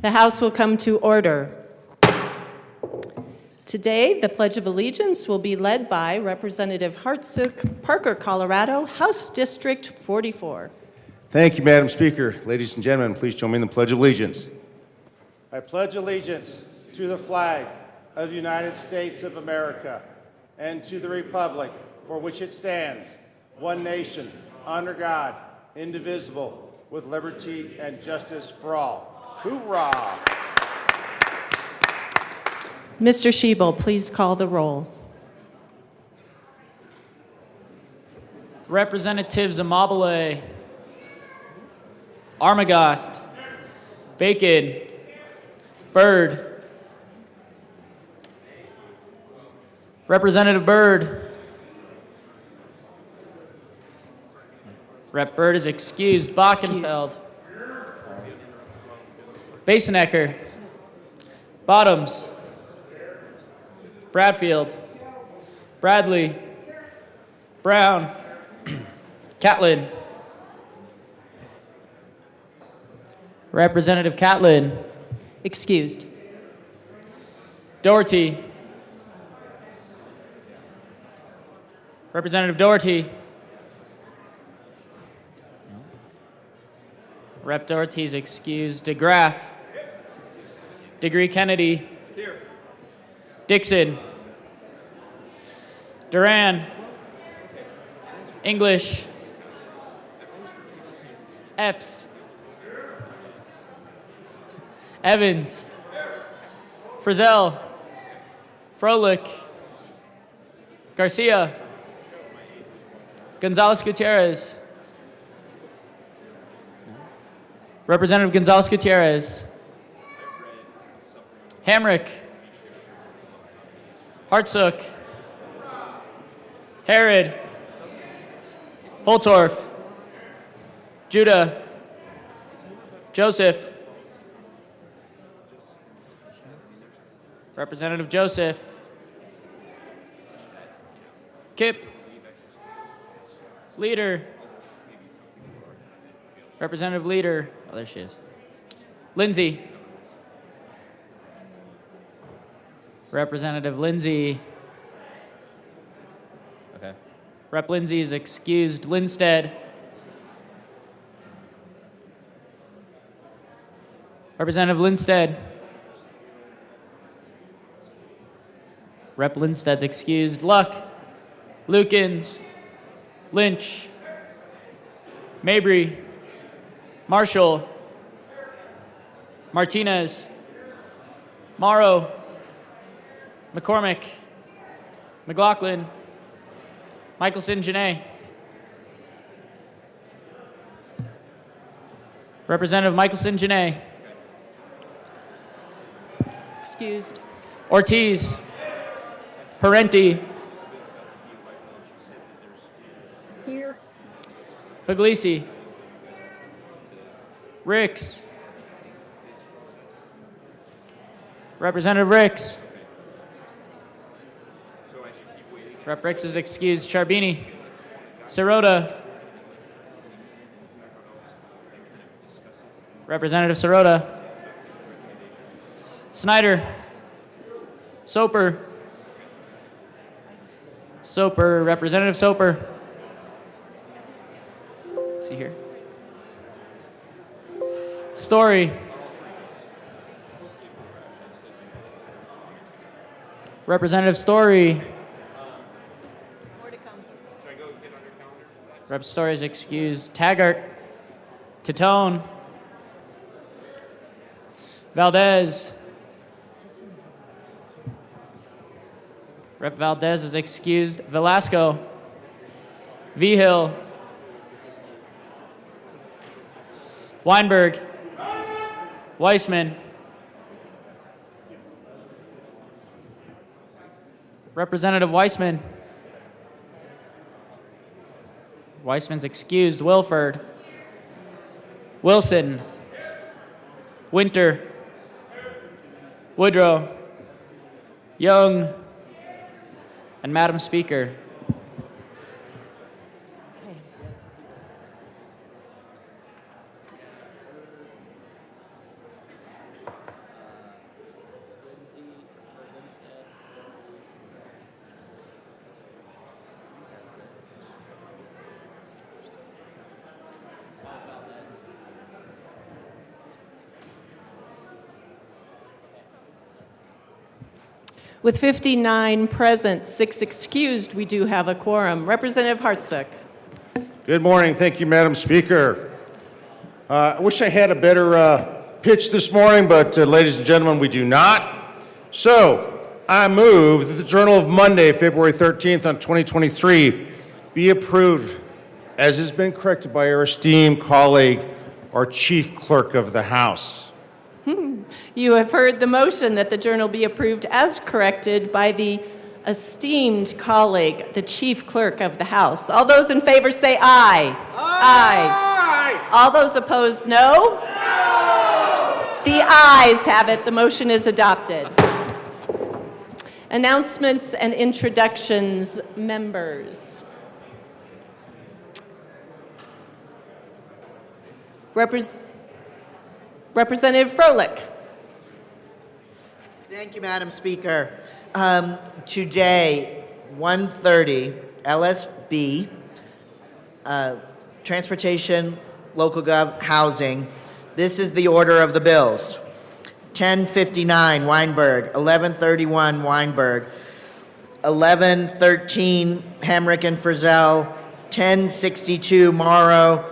The House will come to order. Today, the Pledge of Allegiance will be led by Representative Hartsook, Parker, Colorado, House District 44. Thank you, Madam Speaker. Ladies and gentlemen, please join me in the Pledge of Allegiance. I pledge allegiance to the flag of the United States of America and to the republic for which it stands, one nation, under God, indivisible, with liberty and justice for all. Hoorah! Mr. Schiebel, please call the roll. Representatives Amabile, Armagost, Bacon, Byrd, Representative Byrd. Rep. Byrd is excused. Bockenfeld, Basenecker, Bottoms, Bradfield, Bradley, Brown, Catlin, Representative Catlin, Excused. Doherty, Representative Doherty, Rep. Doherty is excused. DeGraff, Degree Kennedy, Dixon, Duran, English, Epps, Evans, Frizzell, Froelich, Garcia, Gonzalez Gutierrez, Representative Gonzalez Gutierrez, Hamrick, Hartsook, Herod, Holtorf, Judah, Joseph, Representative Joseph, Kip, Leader, Representative Leader, oh there she is, Lindsay, Representative Lindsay, okay, Rep. Lindsay is excused. Linstead, Representative Linstead, Rep. Linstead's excused. Luck, Lukens, Lynch, Mabry, Marshall, Martinez, Morrow, McCormick, McLaughlin, Michelson, Janae, Representative Michelson, Janae, Excused. Ortiz, Parenti, Here. Puglisi, Ricks, Representative Ricks, Rep. Ricks is excused. Charbini, Sirota, Representative Sirota, Snyder, Soper, Representative Soper, see here, Story, Representative Story, Rep. Story is excused. Taggart, Titone, Valdez, Rep. Valdez is excused. Velasco, Vigil, Weinberg, Weissman, Representative Weissman, Weissman's excused. Wilford, Wilson, Winter, Woodrow, Young, and Madam Speaker. With 59 present, 6 excused, we do have a quorum. Representative Hartsook. Good morning. Thank you, Madam Speaker. I wish I had a better pitch this morning, but ladies and gentlemen, we do not. So I move that the Journal of Monday, February 13th on 2023 be approved as has been corrected by our esteemed colleague, our Chief Clerk of the House. You have heard the motion that the journal be approved as corrected by the esteemed colleague, the Chief Clerk of the House. All those in favor say aye. Aye. All those opposed, no? No. The ayes have it. The motion is adopted. Announcements and introductions, members. Representative Froelich. Thank you, Madam Speaker. Today, 1:30, LSB, Transportation, Local Gov, Housing. This is the order of the bills. 10:59, Weinberg. 11:31, Weinberg. 11:13, Hamrick and Frizzell. 10:62, Morrow.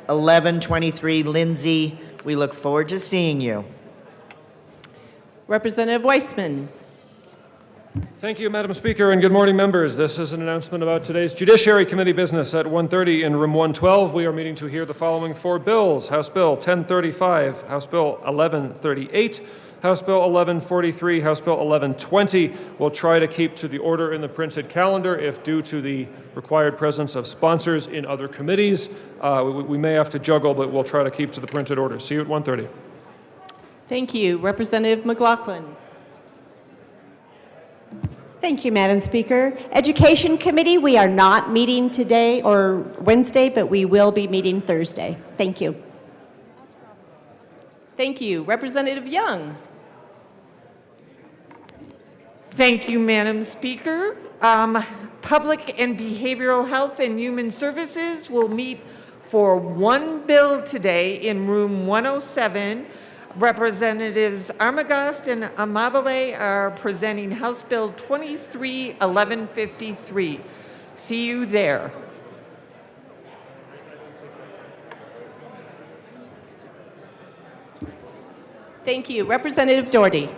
11:23, Lindsay. We look forward to seeing you. Representative Weissman. Thank you, Madam Speaker, and good morning, members. This is an announcement about today's Judiciary Committee business. At 1:30 in room 112, we are meeting to hear the following 4 bills. House Bill 1035, House Bill 1138, House Bill 1143, House Bill 1120. We'll try to keep to the order in the printed calendar. If due to the required presence of sponsors in other committees, we may have to juggle, but we'll try to keep to the printed order. See you at 1:30. Thank you. Representative McLaughlin. Thank you, Madam Speaker. Education Committee, we are not meeting today or Wednesday, but we will be meeting Thursday. Thank you. Thank you. Representative Young. Thank you, Madam Speaker. Public and Behavioral Health and Human Services will meet for 1 bill today in room 107. Representatives Armagast and Amabile are presenting House Bill 23-1153. See you there. Thank you. Representative Doherty.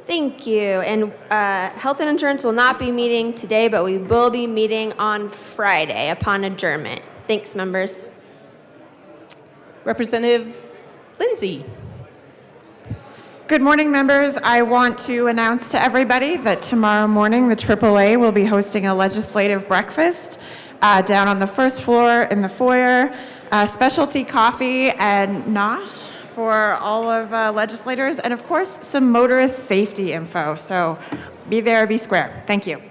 Thank you. And Health and Insurance will not be meeting today, but we will be meeting on Friday upon adjournment. Thanks, members. Representative Lindsay. Good morning, members. I want to announce to everybody that tomorrow morning the AAA will be hosting a legislative breakfast down on the first floor in the foyer. Specialty coffee and nosh for all of legislators, and of course, some motorist safety info. So be there, be square. Thank you.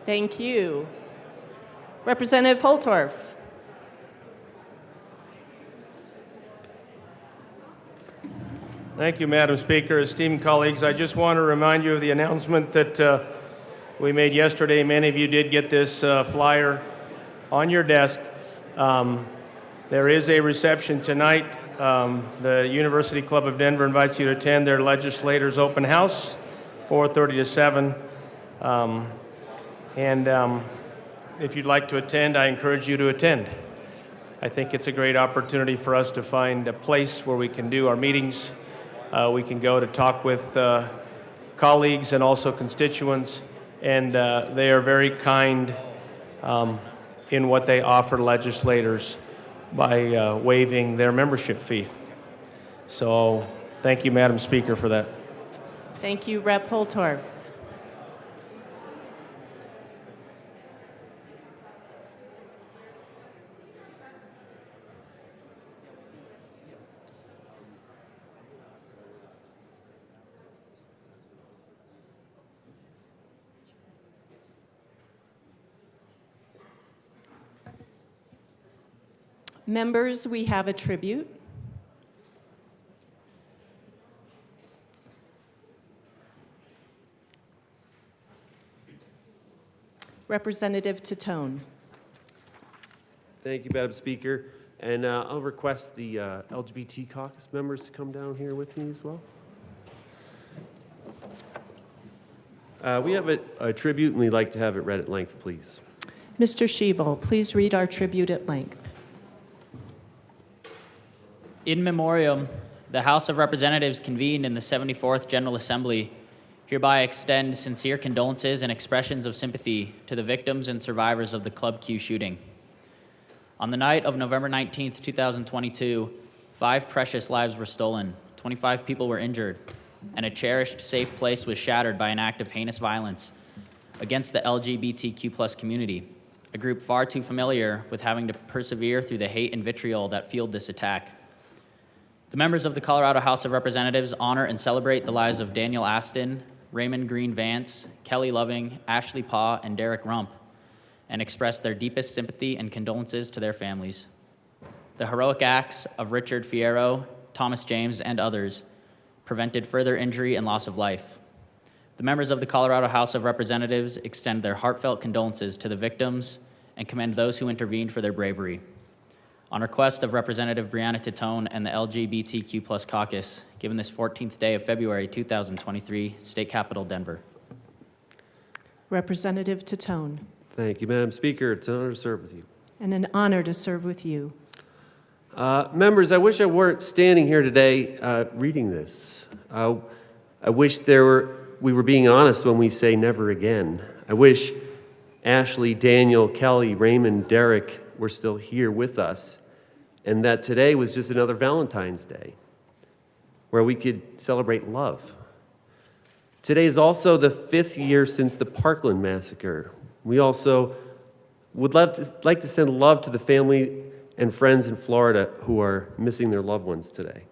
Thank you. Representative Holtorf. Thank you, Madam Speaker. Esteemed colleagues, I just want to remind you of the announcement that we made yesterday. Many of you did get this flyer on your desk. There is a reception tonight. The University Club of Denver invites you to attend their legislators' open house, 4:30 to 7. If you'd like to attend, I encourage you to attend. I think it's a great opportunity for us to find a place where we can do our meetings. We can go to talk with colleagues and also constituents, and they are very kind in what they offer legislators by waiving their membership fee. So thank you, Madam Speaker, for that. Thank you, Rep. Holtorf. Members, we have a tribute. Representative Titone. Thank you, Madam Speaker. And I'll request the LGBT caucus members to come down here with me as well. We have a tribute, and we'd like to have it read at length, please. Mr. Schiebel, please read our tribute at length. In memoriam, the House of Representatives convened in the 74th General Assembly hereby extend sincere condolences and expressions of sympathy to the victims and survivors of the Club Q shooting. On the night of November 19th, 2022, 5 precious lives were stolen, 25 people were injured, and a cherished safe place was shattered by an act of heinous violence against the LGBTQ+ community, a group far too familiar with having to persevere through the hate and vitriol that fueled this attack. The members of the Colorado House of Representatives honor and celebrate the lives of Daniel Aston, Raymond Green Vance, Kelly Loving, Ashley Paw, and Derek Rump, and express their deepest sympathy and condolences to their families. The heroic acts of Richard Fierro, Thomas James, and others prevented further injury and loss of life. The members of the Colorado House of Representatives extend their heartfelt condolences to the victims and commend those who intervened for their bravery. On request of Representative Brianna Titone and the LGBTQ+ caucus, given this 14th day of February 2023, State Capitol, Denver. Representative Titone, Thank you, Madam Speaker. It's an honor to serve with you. and an honor to serve with you. Members, I wish I weren't standing here today reading this. I wish we were being honest when we say never again. I wish Ashley, Daniel, Kelly, Raymond, Derek were still here with us, and that today was just another Valentine's Day where we could celebrate love. Today is also the 5th year since the Parkland massacre. We also would like to send love to the family and friends in Florida who are missing their loved ones today.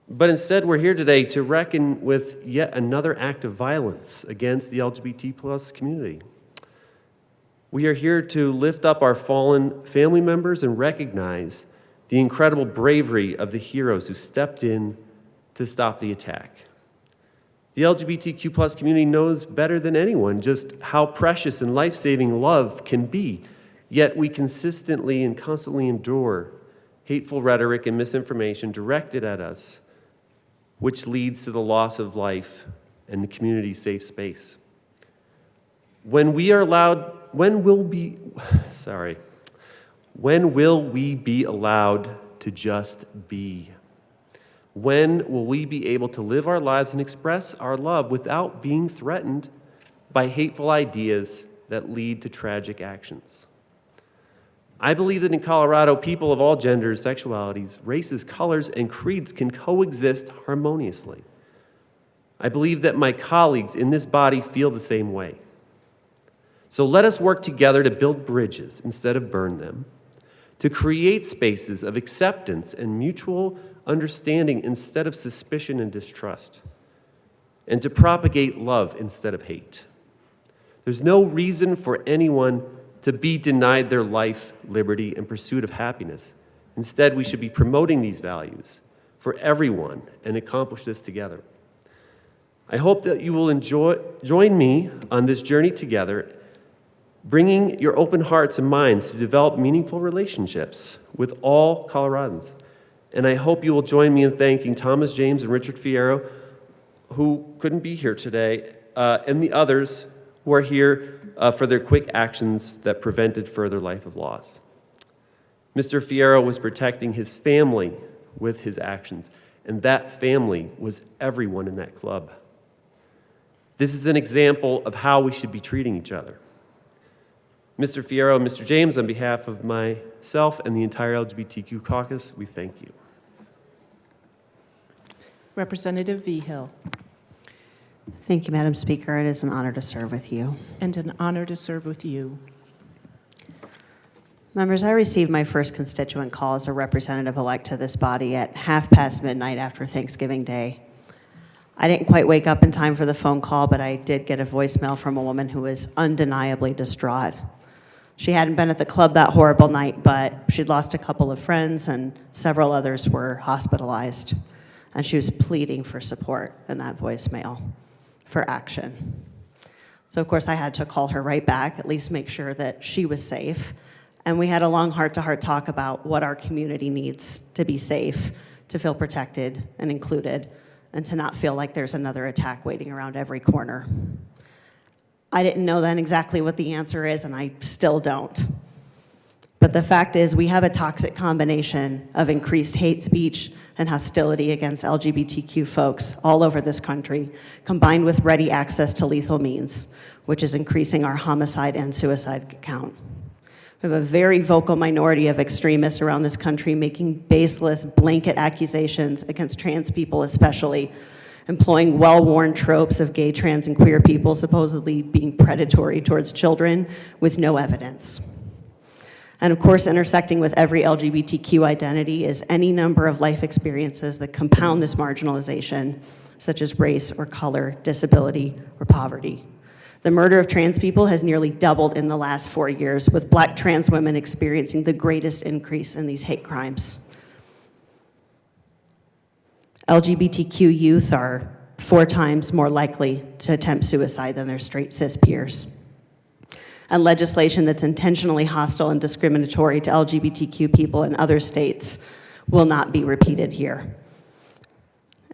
But instead, we're here today to reckon with yet another act of violence against the LGBT+ community. We are here to lift up our fallen family members and recognize the incredible bravery of the heroes who stepped in to stop the attack. The LGBTQ+ community knows better than anyone just how precious and life-saving love can be, yet we consistently and constantly endure hateful rhetoric and misinformation directed at us, which leads to the loss of life and the community's safe space. When will we be allowed to just be? When will we be able to live our lives and express our love without being threatened by hateful ideas that lead to tragic actions? I believe that in Colorado, people of all genders, sexualities, races, colors, and creeds can coexist harmoniously. I believe that my colleagues in this body feel the same way. So let us work together to build bridges instead of burn them, to create spaces of acceptance and mutual understanding instead of suspicion and distrust, and to propagate love instead of hate. There's no reason for anyone to be denied their life, liberty, and pursuit of happiness. Instead, we should be promoting these values for everyone and accomplish this together. I hope that you will join me on this journey together, bringing your open hearts and minds to develop meaningful relationships with all Coloradans. And I hope you will join me in thanking Thomas James and Richard Fierro, who couldn't be here today, and the others who are here for their quick actions that prevented further life of loss. Mr. Fierro was protecting his family with his actions, and that family was everyone in that club. This is an example of how we should be treating each other. Mr. Fierro and Mr. James, on behalf of myself and the entire LGBTQ caucus, we thank you. Representative Vigil, Thank you, Madam Speaker. It is an honor to serve with you. and an honor to serve with you. Members, I received my first constituent call as a representative-elect to this body at midnight after Thanksgiving Day. I didn't quite wake up in time for the phone call, but I did get a voicemail from a woman who was undeniably distraught. She hadn't been at the club that horrible night, but she'd lost a couple of friends and several others were hospitalized. And she was pleading for support in that voicemail, for action. So of course I had to call her right back, at least make sure that she was safe. And we had a long heart-to-heart talk about what our community needs to be safe, to feel protected and included, and to not feel like there's another attack waiting around every corner. I didn't know then exactly what the answer is, and I still don't. But the fact is, we have a toxic combination of increased hate speech and hostility against LGBTQ folks all over this country, combined with ready access to lethal means, which is increasing our homicide and suicide count. We have a very vocal minority of extremists around this country making baseless blanket accusations against trans people especially, employing well-worn tropes of gay, trans, and queer people supposedly being predatory towards children with no evidence. And of course, intersecting with every LGBTQ identity is any number of life experiences that compound this marginalization, such as race or color, disability, or poverty. The murder of trans people has nearly doubled in the last 4 years, with Black trans women experiencing the greatest increase in these hate crimes. LGBTQ youth are 4 times more likely to attempt suicide than their straight cis peers. And legislation that's intentionally hostile and discriminatory to LGBTQ people in other states will not be repeated here.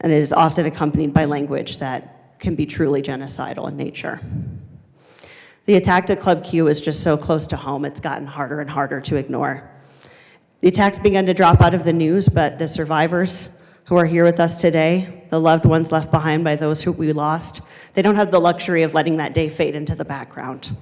And it is often accompanied by language that can be truly genocidal in nature. The attack to Club Q is just so close to home, it's gotten harder and harder to ignore. The attacks began to drop out of the news, but the survivors who are here with us today, the loved ones left behind by those who we lost, they don't have the luxury of letting that day fade into the background.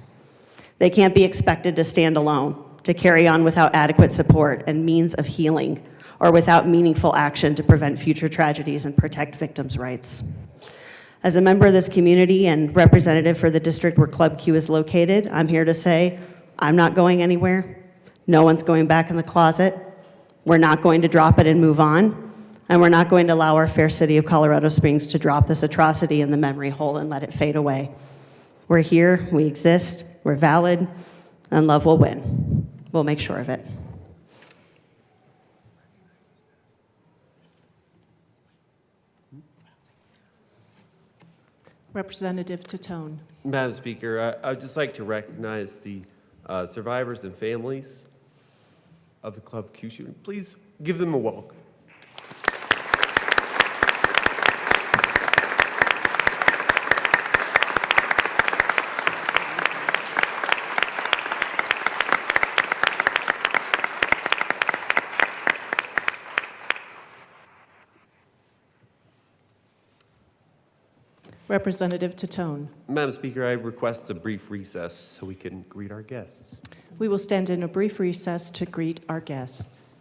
They can't be expected to stand alone, to carry on without adequate support and means of healing, or without meaningful action to prevent future tragedies and protect victims' rights. As a member of this community and representative for the district where Club Q is located, I'm here to say, I'm not going anywhere. No one's going back in the closet. We're not going to drop it and move on. And we're not going to allow our fair city of Colorado Springs to drop this atrocity in the memory hole and let it fade away. We're here, we exist, we're valid, and love will win. We'll make sure of it. Representative Tatone. Madam Speaker, I would just like to recognize the survivors and families of the Club Q shooting. Please give them a welcome. Representative Tatone. Madam Speaker, I request a brief recess so we can greet our guests. We will stand in a brief recess to greet our guests.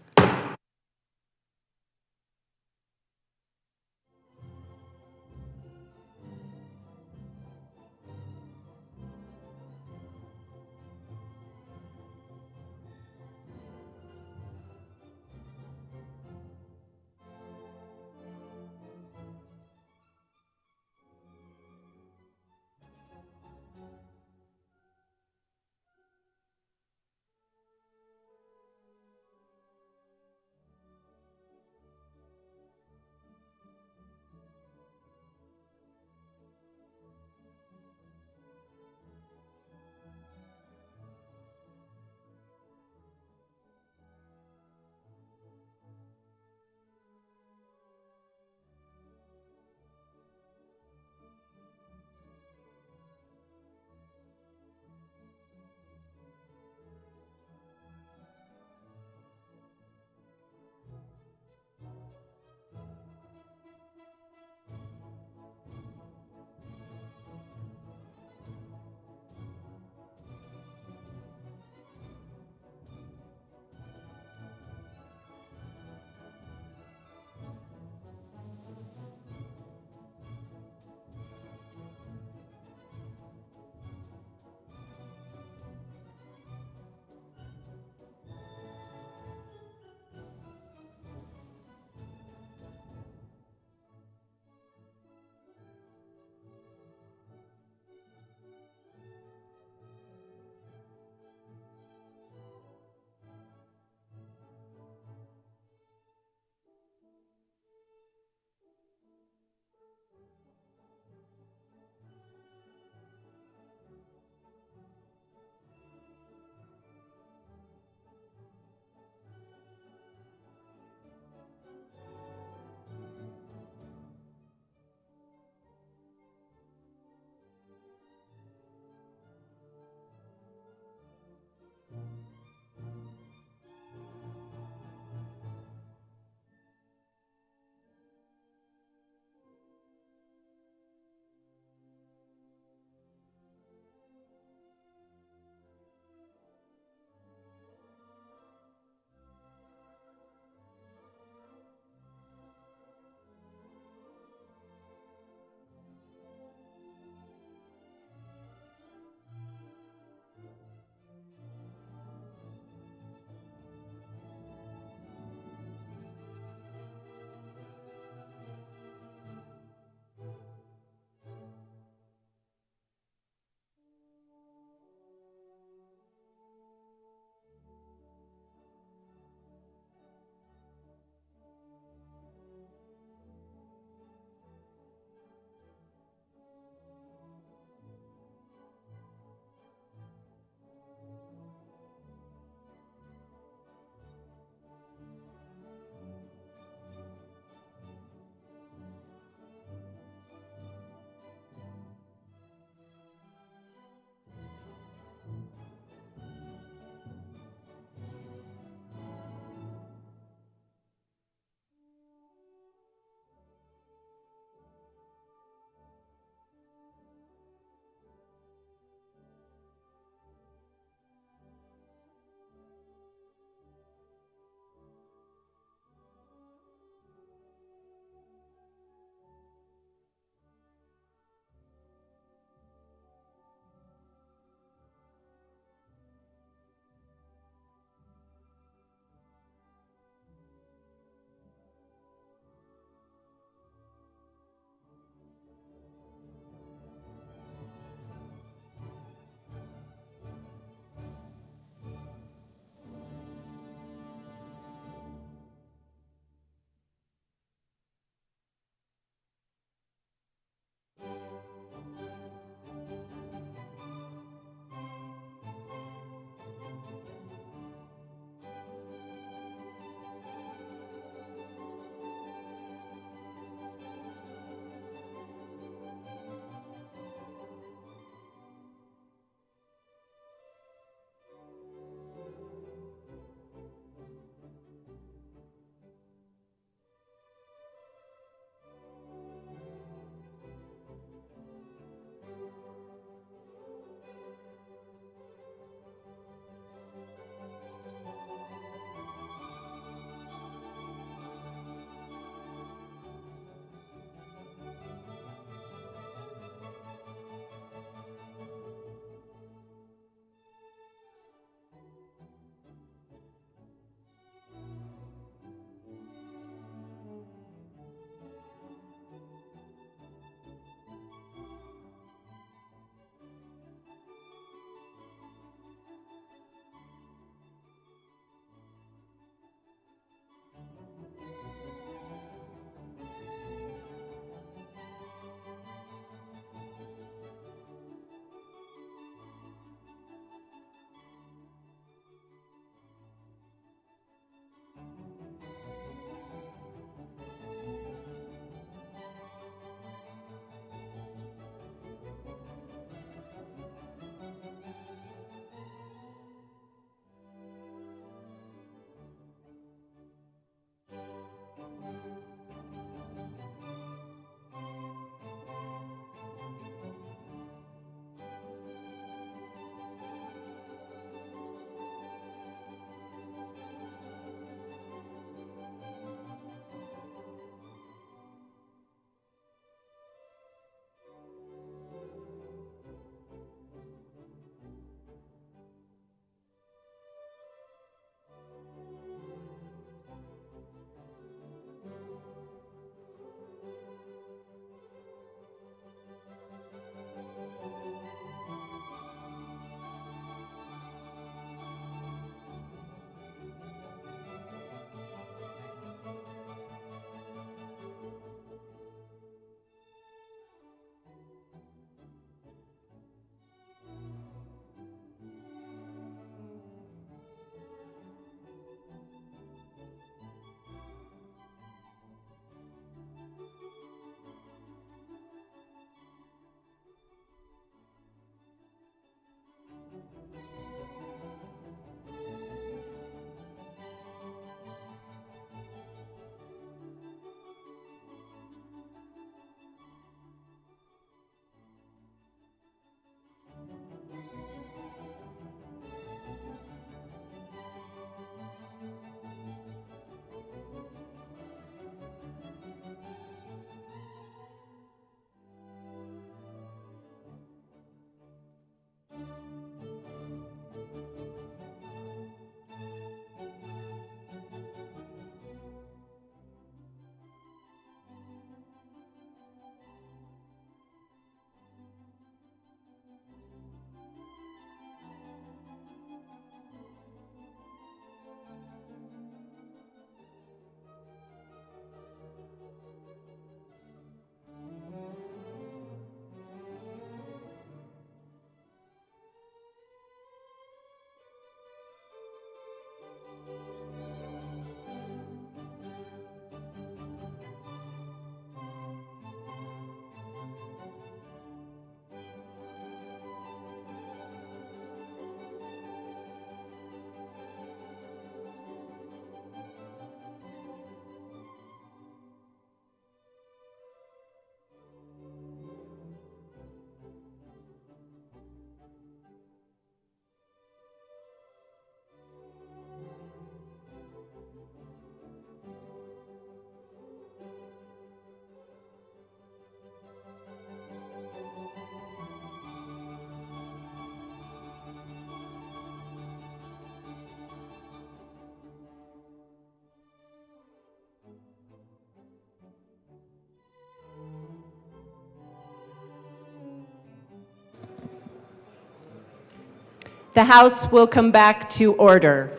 The House will come back to order.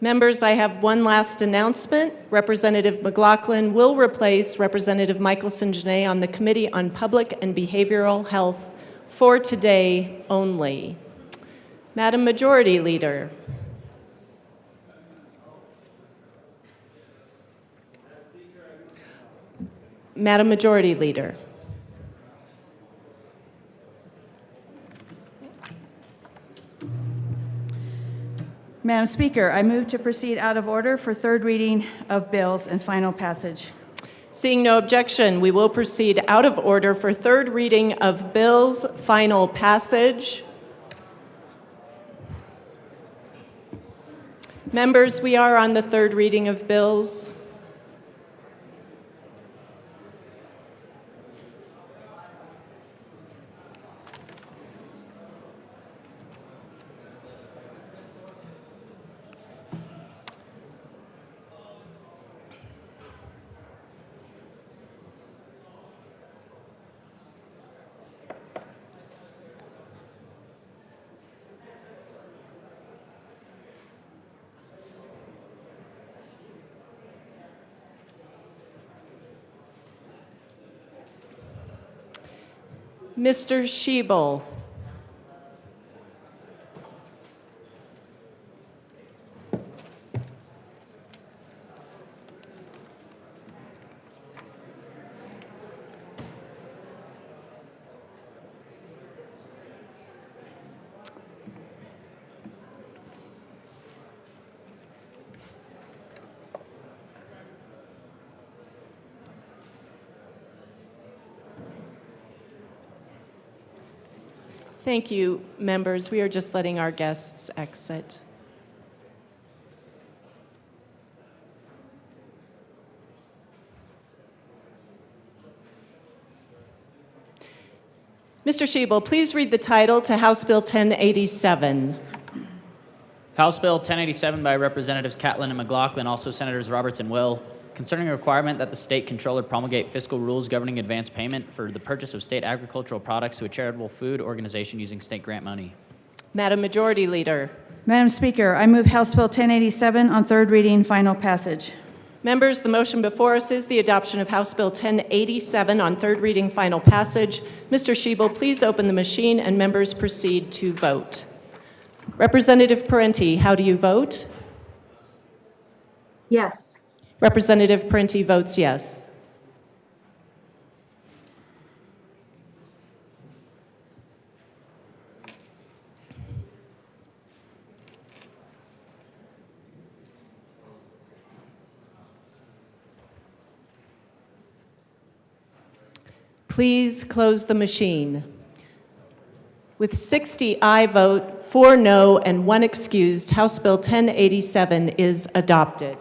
Members, I have one last announcement. Representative McLaughlin will replace Representative Michelson-Janae on the Committee on Public and Behavioral Health for today only. Madam Majority Leader. Madam Majority Leader. Madam Speaker, I move to proceed out of order for third reading of bills and final passage. Seeing no objection, we will proceed out of order for third reading of bills, final passage. Members, we are on the third reading of bills. Mr. Schiebel. Thank you, members. We are just letting our guests exit. Mr. Schiebel, please read the title to House Bill 1087. House Bill 1087 by Representatives Catlin and McLaughlin, also Senators Roberts and Will, concerning a requirement that the state controller promulgate fiscal rules governing advance payment for the purchase of state agricultural products to a charitable food organization using state grant money. Madam Majority Leader. Madam Speaker, I move House Bill 1087 on third reading, final passage. Members, the motion before us is the adoption of House Bill 1087 on third reading, final passage. Mr. Schiebel, please open the machine and members proceed to vote. Representative Parenti, how do you vote? Yes. Representative Parenti votes yes. Please close the machine. With 60 aye vote, 4 no, and 1 excused, House Bill 1087 is adopted.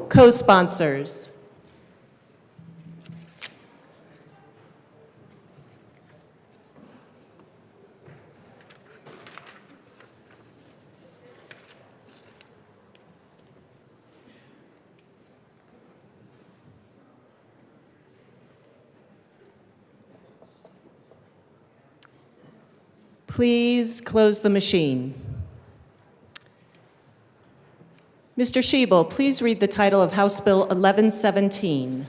Co-sponsors. Please close the machine. Mr. Schiebel, please read the title of House Bill 1117.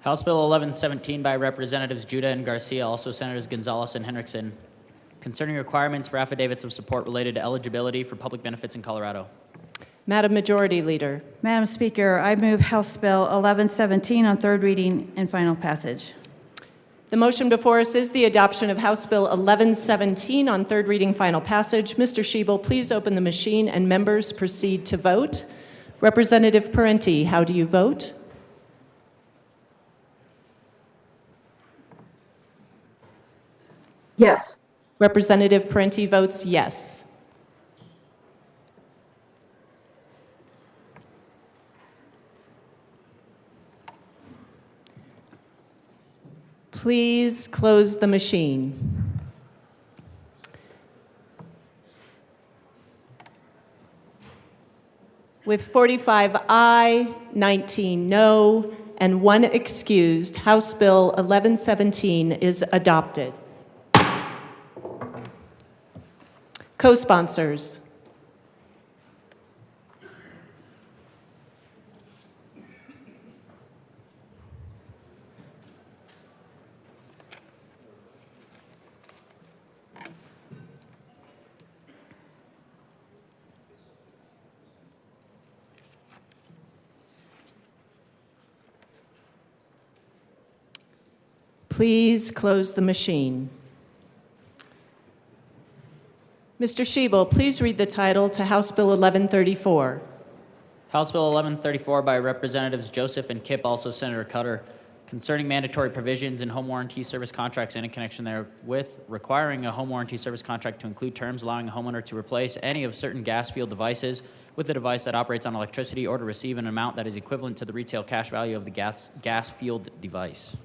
House Bill 1117 by Representatives Judah and Garcia, also Senators Gonzalez and Henriksen, concerning requirements for affidavits of support related to eligibility for public benefits in Colorado. Madam Majority Leader. Madam Speaker, I move House Bill 1117 on third reading and final passage. The motion before us is the adoption of House Bill 1117 on third reading, final passage. Mr. Schiebel, please open the machine and members proceed to vote. Representative Parenti, how do you vote? Yes. Representative Parenti votes yes. Please close the machine. With 45 aye, 19 no, and 1 excused, House Bill 1117 is adopted. Co-sponsors. Please close the machine. Mr. Schiebel, please read the title to House Bill 1134. House Bill 1134 by Representatives Joseph and Kipp, also Senator Cutter, concerning mandatory provisions in home warranty service contracts and in connection therewith, requiring a home warranty service contract to include terms allowing a homeowner to replace any of certain gas field devices with a device that operates on electricity or to receive an amount that is equivalent to the retail cash value of the gas field device.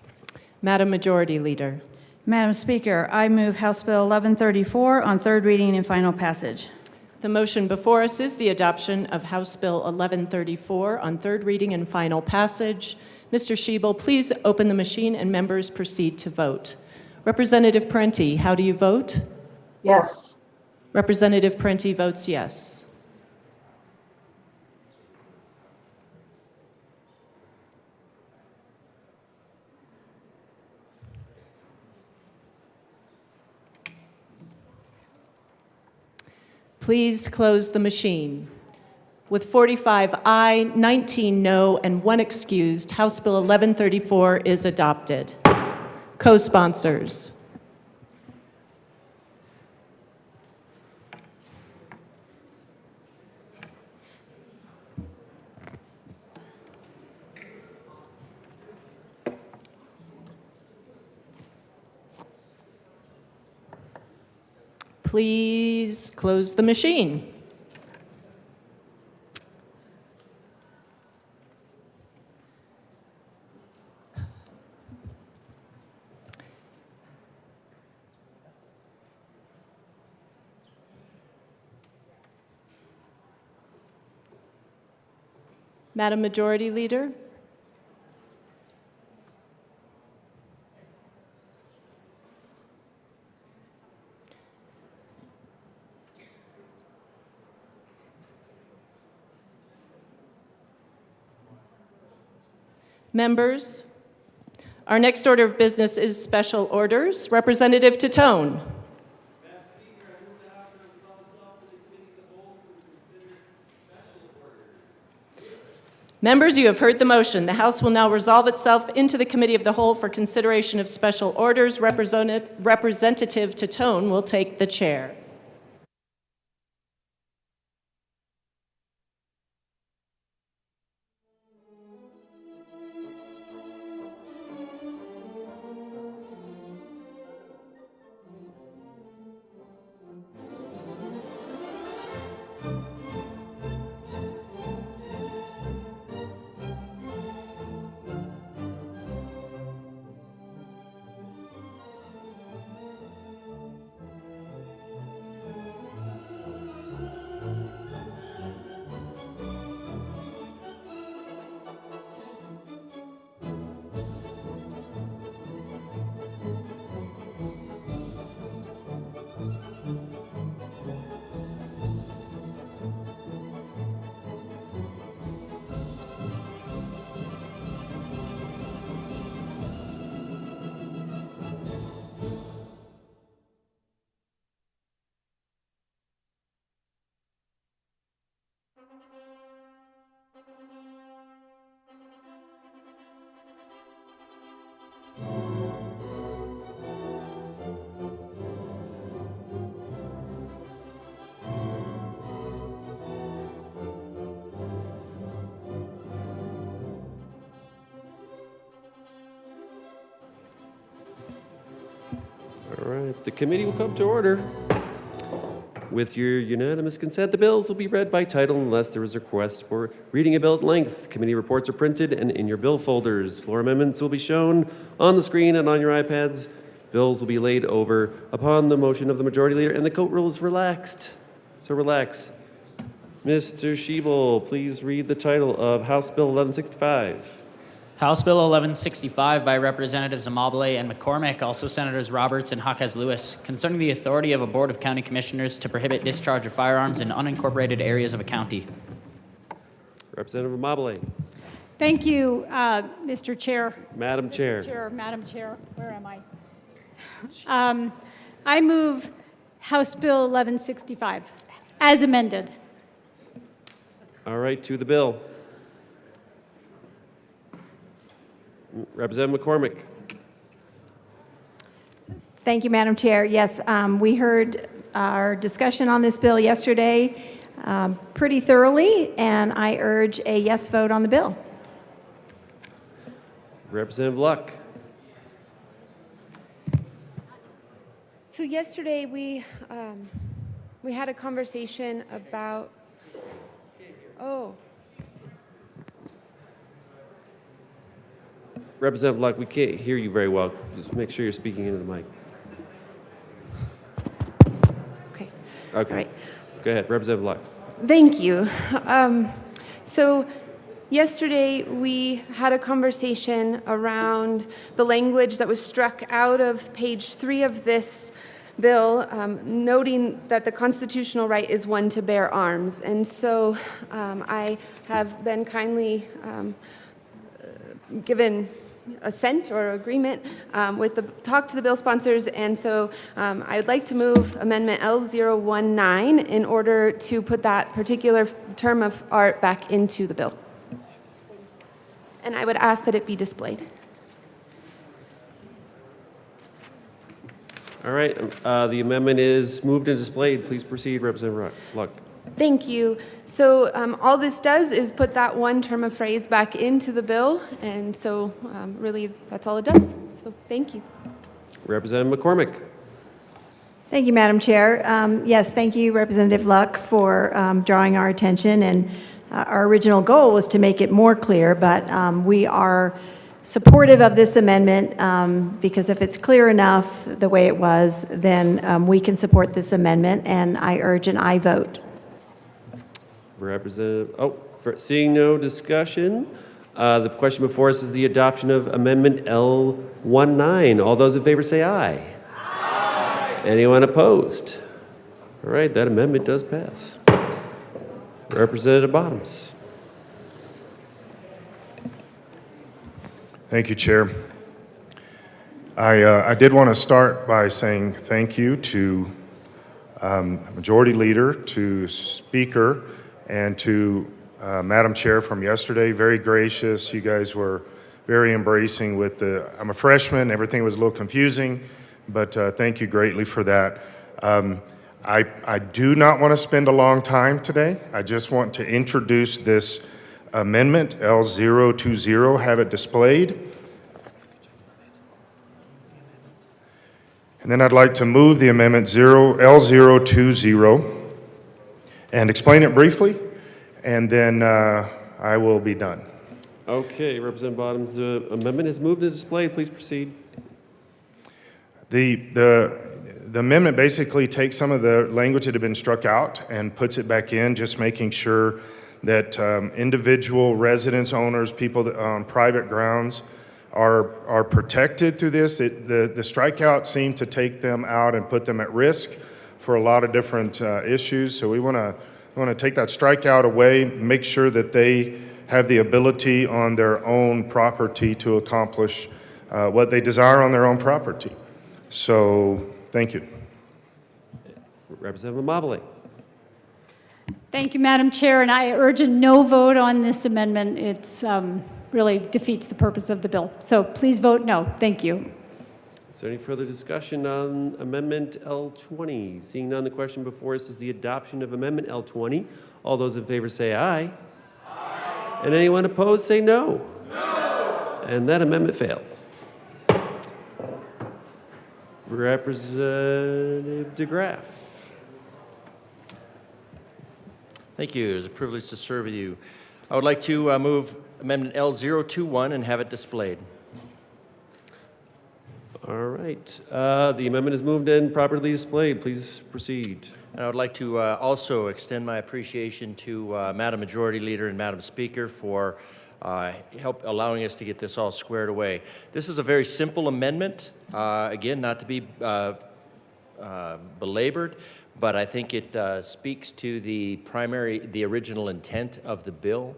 Madam Majority Leader. Madam Speaker, I move House Bill 1134 on third reading and final passage. The motion before us is the adoption of House Bill 1134 on third reading and final passage. Mr. Schiebel, please open the machine and members proceed to vote. Representative Parenti, how do you vote? Yes. Representative Parenti votes yes. Please close the machine. With 45 aye, 19 no, and 1 excused, House Bill 1134 is adopted. Co-sponsors. Please close the machine. Madam Majority Leader. Members, our next order of business is special orders. Representative Titone. Members, you have heard the motion. The House will now resolve itself into the Committee of the Whole for consideration of special orders. Representative Titone will take the chair. All right, the committee will come to order. With your unanimous consent, the bills will be read by title unless there is a request for reading a bill at length. Committee reports are printed and in your bill folders. Floor amendments will be shown on the screen and on your iPads. Bills will be laid over upon the motion of the majority leader, and the court rule is relaxed. So relax. Mr. Schiebel, please read the title of House Bill 1165. House Bill 1165 by Representatives Amabile and McCormick, also Senators Roberts and Jaquez Lewis, concerning the authority of a Board of County Commissioners to prohibit discharge of firearms in unincorporated areas of a county. Representative Amabile. Thank you, Mr. Chair. Madam Chair. Madam Chair, where am I? I move House Bill 1165 as amended. All right, to the bill. Representative McCormick. Thank you, Madam Chair. Yes, we heard our discussion on this bill yesterday pretty thoroughly, and I urge a yes vote on the bill. Representative Luck. So yesterday we had a conversation about, Representative Luck, we can't hear you very well. Just make sure you're speaking into the mic. Okay. Okay. All right. Go ahead, Representative Luck. Thank you. So yesterday we had a conversation around the language that was struck out of page 3 of this bill, noting that the constitutional right is one to bear arms. And so I have been kindly given assent or agreement with the talk to the bill sponsors, and so I would like to move Amendment L019 in order to put that particular term of art back into the bill. And I would ask that it be displayed. All right, the amendment is moved and displayed. Please proceed, Representative Luck. Thank you. So all this does is put that one term of phrase back into the bill, and so really that's all it does. So thank you. Representative McCormick. Thank you, Madam Chair. Yes, thank you, Representative Luck, for drawing our attention. And our original goal was to make it more clear, but we are supportive of this amendment because if it's clear enough the way it was, then we can support this amendment, and I urge an aye vote. Seeing no discussion, the question before us is the adoption of Amendment L19. All those in favor say aye. Aye. Anyone opposed? All right, that amendment does pass. Representative Bottoms. Thank you, Chair. I did want to start by saying thank you to Majority Leader, to Speaker, and to Madam Chair from yesterday. Very gracious. You guys were very embracing with I'm a freshman, everything was a little confusing, but thank you greatly for that. I do not want to spend a long time today. I just want to introduce this amendment, L020, have it displayed. And then I'd like to move the amendment L020 and explain it briefly, and then I will be done. Okay, Representative Bottoms, the amendment is moved and displayed. Please proceed. The amendment basically takes some of the language that had been struck out and puts it back in, just making sure that individual residents, owners, people that on private grounds are protected through this. The strikeout seemed to take them out and put them at risk for a lot of different issues. So we want to take that strikeout away, make sure that they have the ability on their own property to accomplish what they desire on their own property. So thank you. Representative Amabile. Thank you, Madam Chair, and I urge a no vote on this amendment. It's really defeats the purpose of the bill. So please vote no. Thank you. Is there any further discussion on Amendment L20? Seeing none, the question before us is the adoption of Amendment L20. All those in favor say aye. Aye. And anyone opposed say no. No. And that amendment fails. Representative DeGraff. Thank you. It is a privilege to serve with you. I would like to move Amendment L021 and have it displayed. All right. The amendment is moved and properly displayed. Please proceed. And I would like to also extend my appreciation to Madam Majority Leader and Madam Speaker for help allowing us to get this all squared away. This is a very simple amendment, again, not to be belabored, but I think it speaks to the original intent of the bill,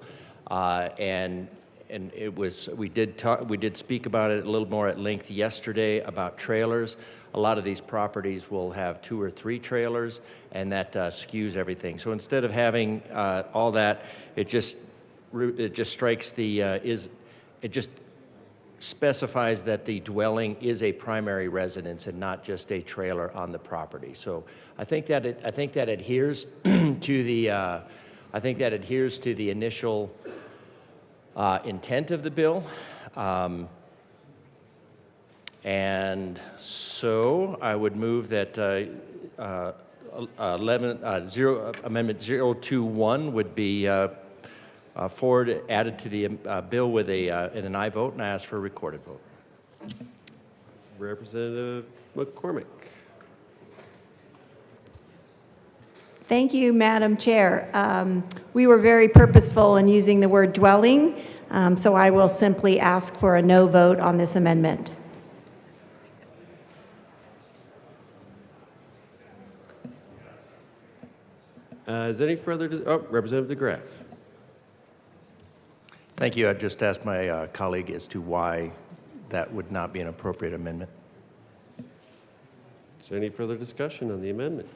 and it was, we did speak about it a little more at length yesterday about trailers. A lot of these properties will have 2 or 3 trailers, and that skews everything. So instead of having all that, it just strikes the it just specifies that the dwelling is a primary residence and not just a trailer on the property. So I think that adheres to the initial intent of the bill. And so I would move that Amendment 021 would be added to the bill with an aye vote, and I ask for a recorded vote. Representative McCormick. Thank you, Madam Chair. We were very purposeful in using the word dwelling, so I will simply ask for a no vote on this amendment. Is any further, Representative DeGraff. Thank you. I'd just ask my colleague as to why that would not be an appropriate amendment. Is there any further discussion on the amendment?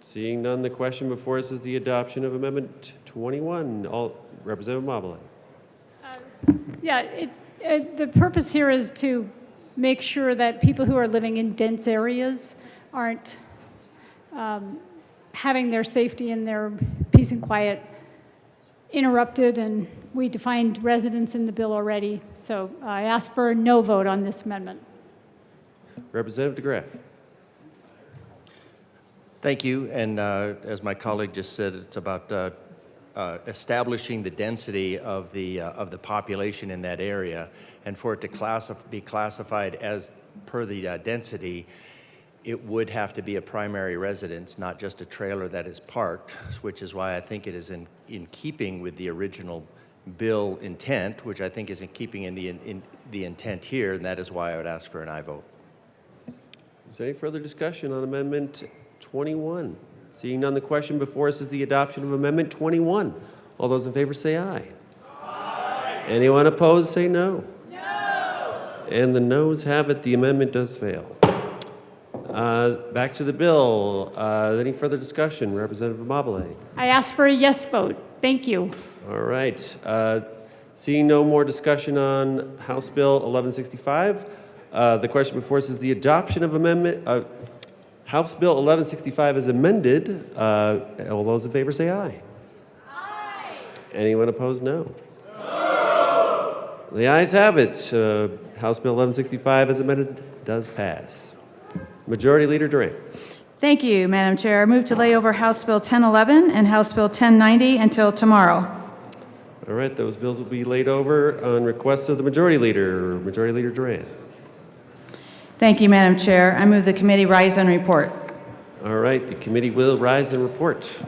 Seeing none, the question before us is the adoption of Amendment 21. Representative Mobile. Yeah, the purpose here is to make sure that people who are living in dense areas aren't having their safety and their peace and quiet interrupted, and we defined residents in the bill already. So I ask for a no vote on this amendment. Representative DeGraff. Thank you. And as my colleague just said, it's about establishing the density of the population in that area, and for it to be classified as per the density, it would have to be a primary residence, not just a trailer that is parked, which is why I think it is in keeping with the original bill intent, which I think is in keeping in the intent here, and that is why I would ask for an aye vote. Is there any further discussion on Amendment 21? Seeing none, the question before us is the adoption of Amendment 21. All those in favor say aye. Aye. Anyone opposed say no. No. And the noes have it. The amendment does fail. Back to the bill. Any further discussion? Representative Mobile. I ask for a yes vote. Thank you. All right. Seeing no more discussion on House Bill 1165, the question before us is the adoption of House Bill 1165 is amended. All those in favor say aye. Aye. Anyone opposed, no. No. The ayes have it. House Bill 1165 as amended does pass. Majority Leader Durant. Thank you, Madam Chair. I move to lay over House Bill 1011 and House Bill 1090 until tomorrow. All right, those bills will be laid over on request of the Majority Leader. Majority Leader Durant. Thank you, Madam Chair. I move the committee rise and report. All right, the committee will rise and report.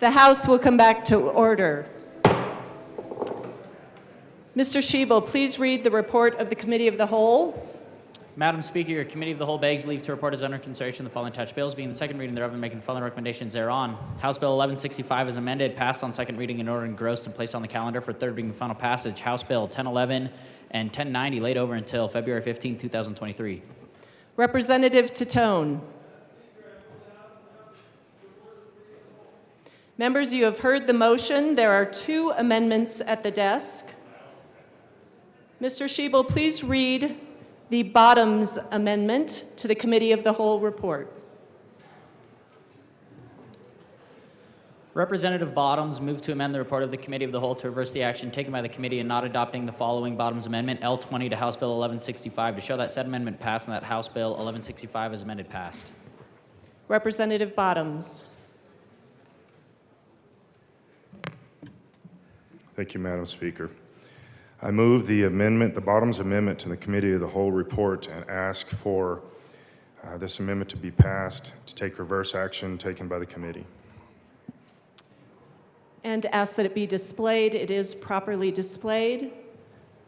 The House will come back to order. Mr. Schiebel, please read the report of the Committee of the Whole. Madam Speaker, your Committee of the Whole begs leave to report as under consideration the following attached bills, being the second reading thereof and making the following recommendations thereon. House Bill 1165 is amended, passed on second reading in order engrossed and placed on the calendar for third reading and final passage. House Bill 1011 and 1090 laid over until February 15, 2023. Representative Titone. Members, you have heard the motion. There are 2 amendments at the desk. Mr. Schiebel, please read the Bottoms Amendment to the Committee of the Whole report. Representative Bottoms moved to amend the report of the Committee of the Whole to reverse the action taken by the committee in not adopting the following Bottoms Amendment L20 to House Bill 1165 to show that said amendment passed and that House Bill 1165 as amended passed. Representative Bottoms. Thank you, Madam Speaker. I move the amendment, the Bottoms Amendment to the Committee of the Whole report, and ask for this amendment to be passed to take reverse action taken by the committee. And ask that it be displayed. It is properly displayed.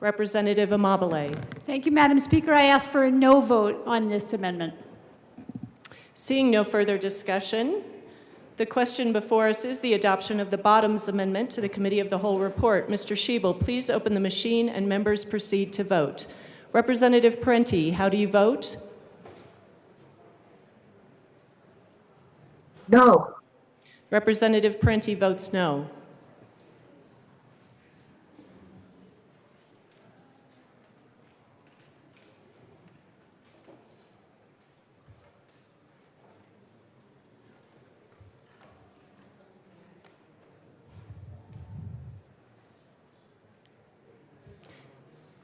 Representative Amabile. Thank you, Madam Speaker. I ask for a no vote on this amendment. Seeing no further discussion, the question before us is the adoption of the Bottoms Amendment to the Committee of the Whole report. Mr. Schiebel, please open the machine and members proceed to vote. Representative Parenti, how do you vote? No. Representative Parenti votes no.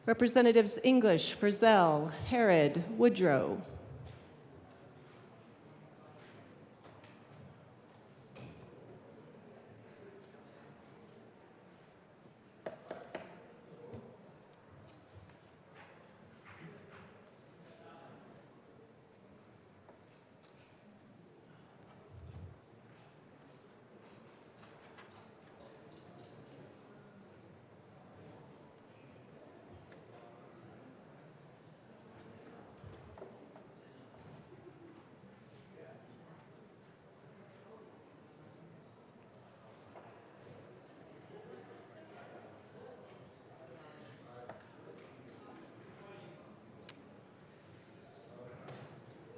Representatives English, Frizzell, Herod, Woodrow.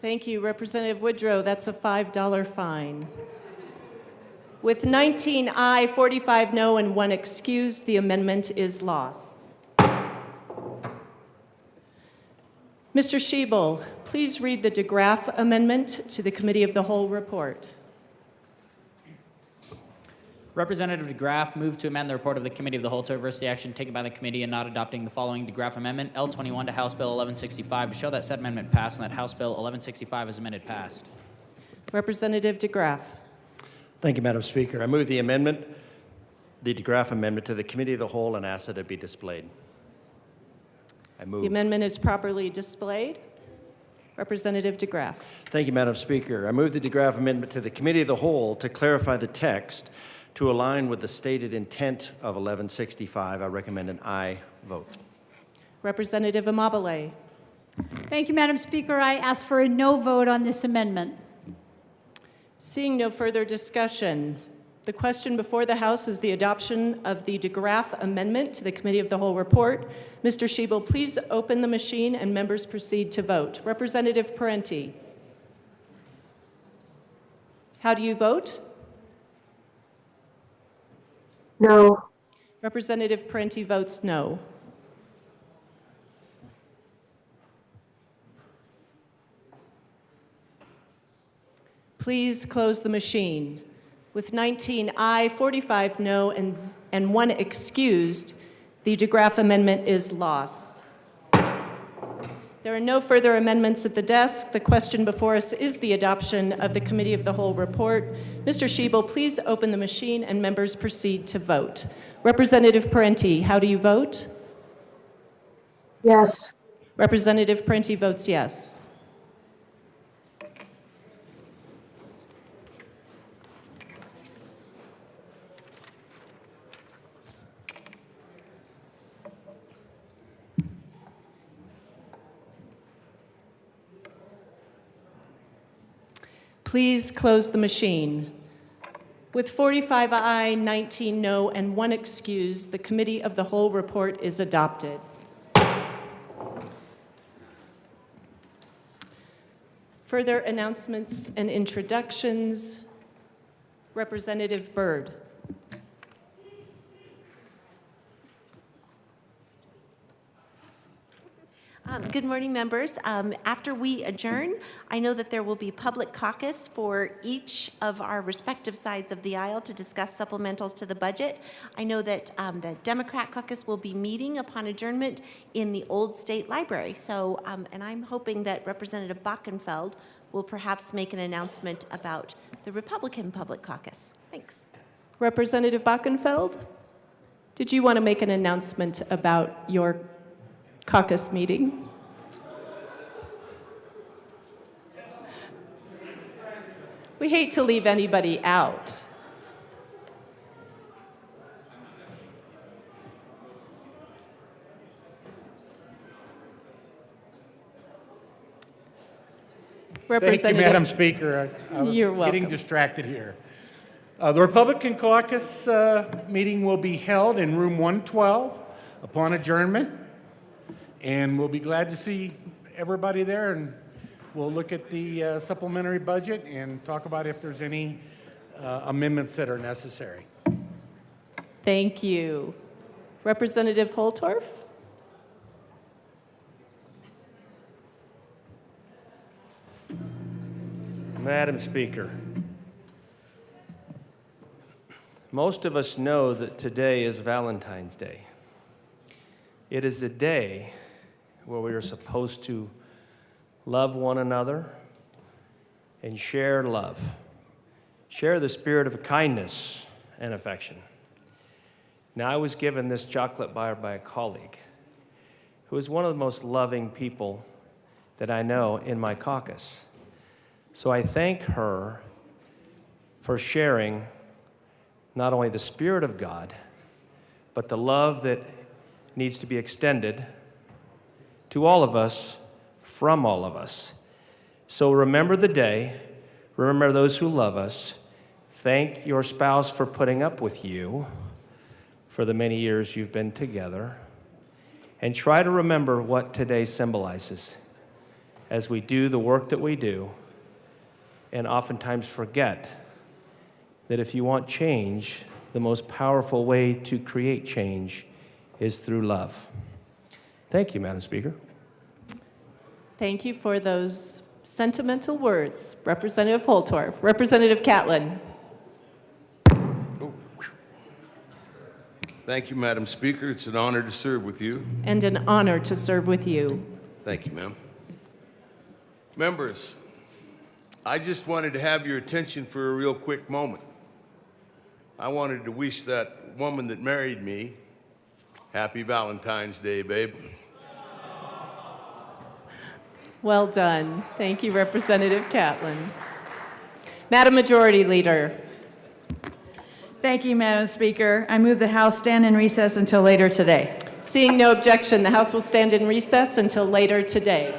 Thank you, Representative Woodrow. That's a $5 fine. With 19 aye, 45 no, and 1 excused, the amendment is lost. Mr. Schiebel, please read the DeGraff Amendment to the Committee of the Whole report. Representative DeGraff moved to amend the report of the Committee of the Whole to reverse the action taken by the committee in not adopting the following DeGraff Amendment L21 to House Bill 1165 to show that said amendment passed and that House Bill 1165 as amended passed. Representative DeGraff. Thank you, Madam Speaker. I move the amendment, the DeGraff Amendment to the Committee of the Whole and ask that it be displayed. I move. The amendment is properly displayed. Representative DeGraff. Thank you, Madam Speaker. I move the DeGraff Amendment to the Committee of the Whole to clarify the text to align with the stated intent of 1165. I recommend an aye vote. Representative Amabile. Thank you, Madam Speaker. I ask for a no vote on this amendment. Seeing no further discussion, the question before the House is the adoption of the DeGraff Amendment to the Committee of the Whole report. Mr. Schiebel, please open the machine and members proceed to vote. Representative Parenti. How do you vote? No. Representative Parenti votes no. Please close the machine. With 19 aye, 45 no, and 1 excused, the DeGraff Amendment is lost. There are no further amendments at the desk. The question before us is the adoption of the Committee of the Whole report. Mr. Schiebel, please open the machine and members proceed to vote. Representative Parenti, how do you vote? Yes. Representative Parenti votes yes. Please close the machine. With 45 aye, 19 no, and 1 excuse, the Committee of the Whole report is adopted. Further announcements and introductions. Representative Byrd. Good morning, members. After we adjourn, I know that there will be public caucus for each of our respective sides of the aisle to discuss supplementals to the budget. I know that the Democrat caucus will be meeting upon adjournment in the old state library. So, and I'm hoping that Representative Bockenfeld will perhaps make an announcement about the Republican public caucus. Thanks. Representative Bockenfeld, did you want to make an announcement about your caucus meeting? We hate to leave anybody out. Thank you, Madam Speaker. I was You're welcome. getting distracted here. The Republican caucus meeting will be held in room 112 upon adjournment. And we'll be glad to see everybody there, and we'll look at the supplementary budget and talk about if there's any amendments that are necessary. Thank you. Representative Holtorf? Madam Speaker, most of us know that today is Valentine's Day. It is a day where we are supposed to love one another and share love, share the spirit of kindness and affection. Now, I was given this chocolate bar by a colleague who is one of the most loving people that I know in my caucus. So I thank her for sharing not only the Spirit of God, but the love that needs to be extended to all of us, from all of us. So remember the day, remember those who love us, thank your spouse for putting up with you for the many years you've been together, and try to remember what today symbolizes as we do the work that we do, and oftentimes forget that if you want change, the most powerful way to create change is through love. Thank you, Madam Speaker. Thank you for those sentimental words, Representative Holtorf. Representative Catlin. Thank you, Madam Speaker. It's an honor to serve with you. And an honor to serve with you. Thank you, ma'am. Members, I just wanted to have your attention for a real quick moment. I wanted to wish that woman that married me happy Valentine's Day, babe. Well done. Thank you, Representative Catlin. Madam Majority Leader. Thank you, Madam Speaker. I move the House stand in recess until later today. Seeing no objection, the House will stand in recess until later today.